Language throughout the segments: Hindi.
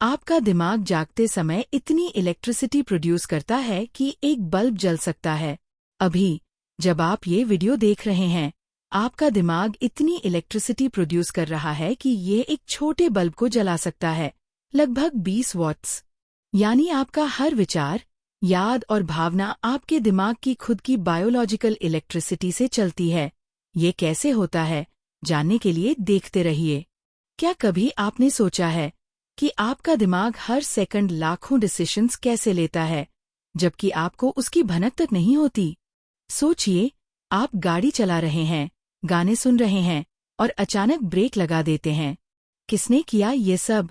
आपका दिमाग जागते समय इतनी इलेक्ट्रिसिटी प्रोड्यूस करता है कि एक बल्ब जल सकता है। अभी जब आप ये वीडियो देख रहे हैं, आपका दिमाग इतनी इलेक्ट्रिसिटी प्रोड्यूस कर रहा है कि ये एक छोटे बल्ब को जला सकता है, लगभग 20 वॉट्स। यानी आपका हर विचार, याद और भावना आपके दिमाग की खुद की बायोलॉजिकल इलेक्ट्रिसिटी से चलती है। ये कैसे होता है, जानने के लिए देखते रहिए। क्या कभी आपने सोचा है कि आपका दिमाग हर सेकंड लाखों डिसीजंस कैसे लेता है, जबकि आपको उसकी भनक तक नहीं होती? सोचिए, आप गाड़ी चला रहे हैं, गाने सुन रहे हैं और अचानक ब्रेक लगा देते हैं। किसने किया ये सब?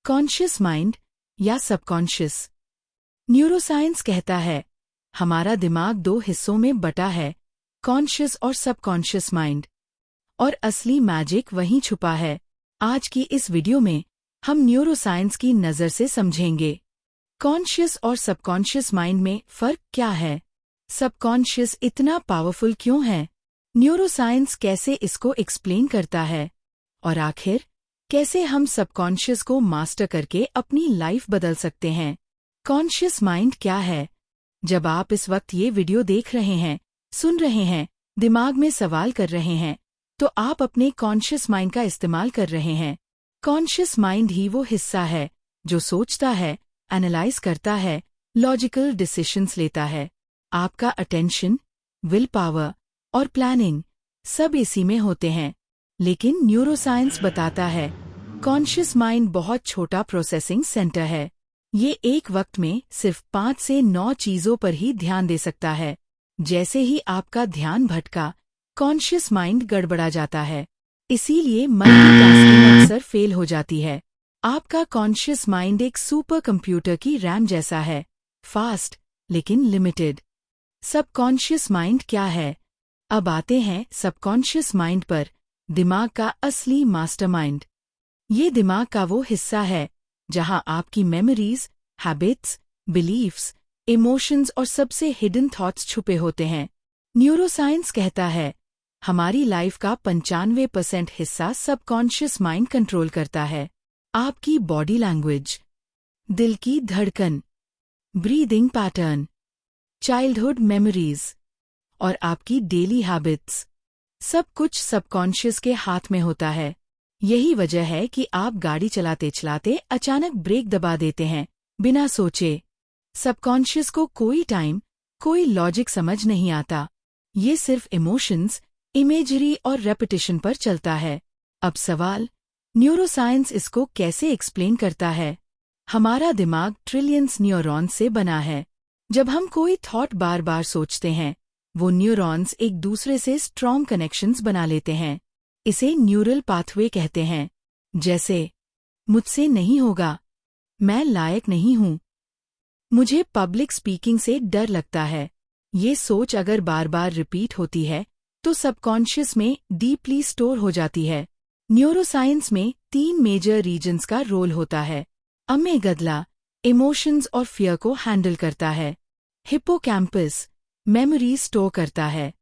कॉन्शियस माइंड या सबकॉन्शियस? न्यूरोसाइंस कहता है, हमारा दिमाग 2 हिस्सों में बटा है, कॉन्शियस और सबकॉन्शियस माइंड। और असली मैजिक वहीं छुपा है। आज की इस वीडियो में हम न्यूरोसाइंस की नज़र से समझेंगे, कॉन्शियस और सबकॉन्शियस माइंड में फ़र्क क्या है, सबकॉन्शियस इतना पावरफुल क्यों है, न्यूरोसाइंस कैसे इसको एक्सप्लेन करता है, और आखिर कैसे हम सबकॉन्शियस को मास्टर करके अपनी लाइफ बदल सकते हैं। कॉन्शियस माइंड क्या है? जब आप इस वक्त ये वीडियो देख रहे हैं, सुन रहे हैं, दिमाग में सवाल कर रहे हैं, तो आप अपने कॉन्शियस माइंड का इस्तेमाल कर रहे हैं। कॉन्शियस माइंड ही वो हिस्सा है जो सोचता है, एनालाइज करता है, लॉजिकल डिसीजंस लेता है। आपका अटेंशन, विल पावर और प्लानिंग सब इसी में होते हैं। लेकिन न्यूरोसाइंस बताता है, कॉन्शियस माइंड बहुत छोटा प्रोसेसिंग सेंटर है। ये एक वक्त में सिर्फ 5 से 9 चीजों पर ही ध्यान दे सकता है। जैसे ही आपका ध्यान भटका, कॉन्शियस माइंड गड़बड़ा जाता है। इसीलिए मल्टीटास्किंग अक्सर फेल हो जाती है। आपका कॉन्शियस माइंड एक सुपर कंप्यूटर की रैम जैसा है, फास्ट लेकिन लिमिटेड। सबकॉन्शियस माइंड क्या है? अब आते हैं सबकॉन्शियस माइंड पर, दिमाग का असली मास्टरमाइंड। ये दिमाग का वो हिस्सा है जहां आपकी मेमोरीज, हैबिट्स, बिलीफ्स, इमोशंस और सबसे हिडन थॉट्स छुपे होते हैं। न्यूरोसाइंस कहता है, हमारी लाइफ का 95% हिस्सा सबकॉन्शियस माइंड कंट्रोल करता है। आपकी बॉडी लैंग्वेज, दिल की धड़कन, ब्रीदिंग पैटर्न, चाइल्डहुड मेमोरीज और आपकी डेली हैबिट्स, सब कुछ सबकॉन्शियस के हाथ में होता है। यही वजह है कि आप गाड़ी चलाते चलाते अचानक ब्रेक दबा देते हैं, बिना सोचे। सबकॉन्शियस को कोई टाइम, कोई लॉजिक समझ नहीं आता। ये सिर्फ इमोशंस, इमेजरी और रेपिटेशन पर चलता है। अब सवाल, न्यूरोसाइंस इसको कैसे एक्सप्लेन करता है? हमारा दिमाग ट्रिलियंस न्यूरॉन्स से बना है। जब हम कोई थॉट बार बार सोचते हैं, वो न्यूरॉन्स एक दूसरे से स्ट्रॉन्ग कनेक्शंस बना लेते हैं। इसे न्यूरल पाथवे कहते हैं। जैसे, मुझसे नहीं होगा, मैं लायक नहीं हूँ, मुझे पब्लिक स्पीकिंग से डर लगता है। ये सोच अगर बार बार रिपीट होती है तो सबकॉन्शियस में डीपली स्टोर हो जाती है। न्यूरोसाइंस में 3 मेजर रीजन्स का रोल होता है। अमेगडला इमोशंस और फियर को हैंडल करता है। हिप्पोकैम्पस मेमोरी स्टोर करता है।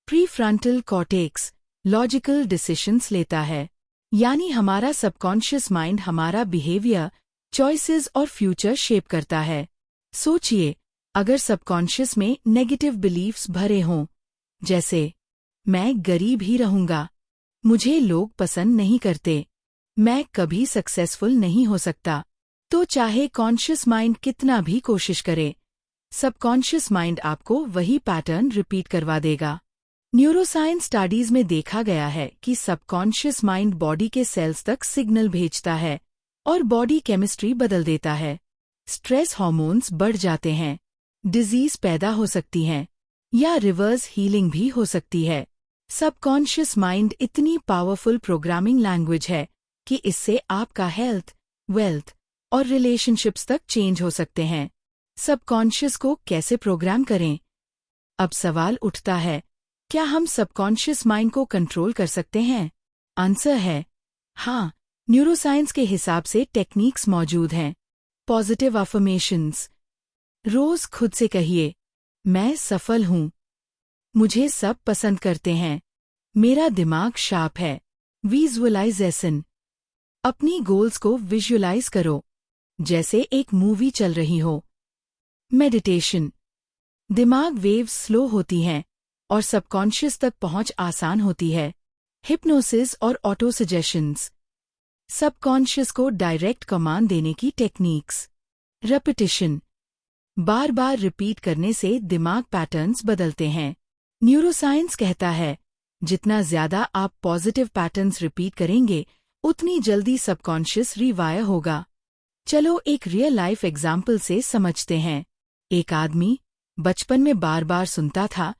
प्रीफ्रंटल कॉर्टेक्स लॉजिकल डिसीजंस लेता है। यानी हमारा सबकॉन्शियस माइंड हमारा बिहेवियर, चॉइसेस और फ्यूचर शेप करता है। सोचिए, अगर सबकॉन्शियस में नेगेटिव बिलीफ्स भरे हों, जैसे मैं गरीब ही रहूंगा, मुझे लोग पसंद नहीं करते, मैं कभी सक्सेसफुल नहीं हो सकता, तो चाहे कॉन्शियस माइंड कितना भी कोशिश करे, सबकॉन्शियस माइंड आपको वही पैटर्न रिपीट करवा देगा। न्यूरोसाइंस स्टडीज में देखा गया है कि सबकॉन्शियस माइंड बॉडी के सेल्स तक सिग्नल भेजता है और बॉडी केमिस्ट्री बदल देता है। स्ट्रेस हार्मोन्स बढ़ जाते हैं, डिजीज पैदा हो सकती हैं, या रिवर्स हीलिंग भी हो सकती है। सबकॉन्शियस माइंड इतनी पावरफुल प्रोग्रामिंग लैंग्वेज है कि इससे आपका हेल्थ, वेल्थ और रिलेशनशिप्स तक चेंज हो सकते हैं। सबकॉन्शियस को कैसे प्रोग्राम करें? अब सवाल उठता है, क्या हम सबकॉन्शियस माइंड को कंट्रोल कर सकते हैं? आंसर है हाँ। न्यूरोसाइंस के हिसाब से टेक्निक्स मौजूद हैं। पॉजिटिव अफर्मेशंस, रोज खुद से कहिए, मैं सफल हूँ, मुझे सब पसंद करते हैं, मेरा दिमाग शार्प है। विजुअलाइजेशन, अपनी गोल्स को विजुअलाइज करो, जैसे एक मूवी चल रही हो। मेडिटेशन। दिमाग वेव्स स्लो होती हैं और सबकॉन्शियस तक पहुंच आसान होती है। हिप्नोसिस और ऑटो सजेशंस। सबकॉन्शियस को डायरेक्ट कमांड देने की टेक्निक्स। रेपिटिशन। बार बार रिपीट करने से दिमाग पैटर्न्स बदलते हैं। न्यूरोसाइंस कहता है, जितना ज्यादा आप पॉजिटिव पैटर्न्स रिपीट करेंगे, उतनी जल्दी सबकॉन्शियस रिवायर होगा। चलो एक रियल लाइफ एग्जाम्पल से समझते हैं। एक आदमी बचपन में बार बार सुनता था,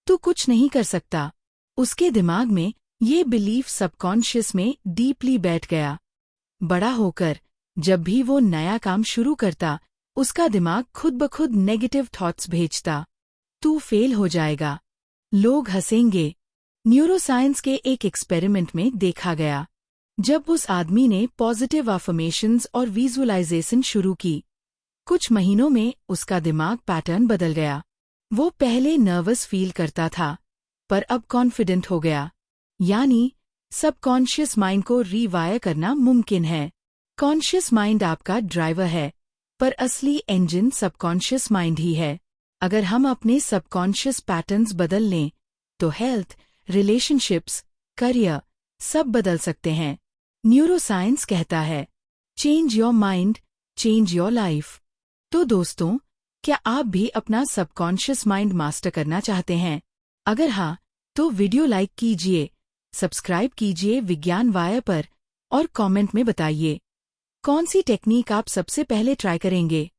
तू कुछ नहीं कर सकता। उसके दिमाग में ये बिलीफ सबकॉन्शियस में डीपली बैठ गया। बड़ा होकर जब भी वो नया काम शुरू करता, उसका दिमाग खुद ब खुद नेगेटिव थॉट्स भेजता। तू फेल हो जाएगा, लोग हंसेंगे। न्यूरोसाइंस के एक एक्सपेरिमेंट में देखा गया, जब उस आदमी ने पॉजिटिव अफर्मेशंस और विजुअलाइजेशन शुरू की, कुछ महीनों में उसका दिमाग पैटर्न बदल गया। वो पहले नर्वस फील करता था, पर अब कॉन्फिडेंट हो गया। यानी सबकॉन्शियस माइंड को रीवायर करना मुमकिन है। कॉन्शियस माइंड आपका ड्राइवर है, पर असली इंजन सबकॉन्शियस माइंड ही है। अगर हम अपने सबकॉन्शियस पैटर्न्स बदल लें, तो हेल्थ, रिलेशनशिप्स, करियर सब बदल सकते हैं। न्यूरोसाइंस कहता है, change your mind, change your life. तो दोस्तों, क्या आप भी अपना सबकॉन्शियस माइंड मास्टर करना चाहते हैं? अगर हाँ, तो वीडियो लाइक कीजिए, सब्सक्राइब कीजिए विज्ञान वायर पर और कमेंट में बताइए, कौन सी टेक्निक आप सबसे पहले ट्राई करेंगे।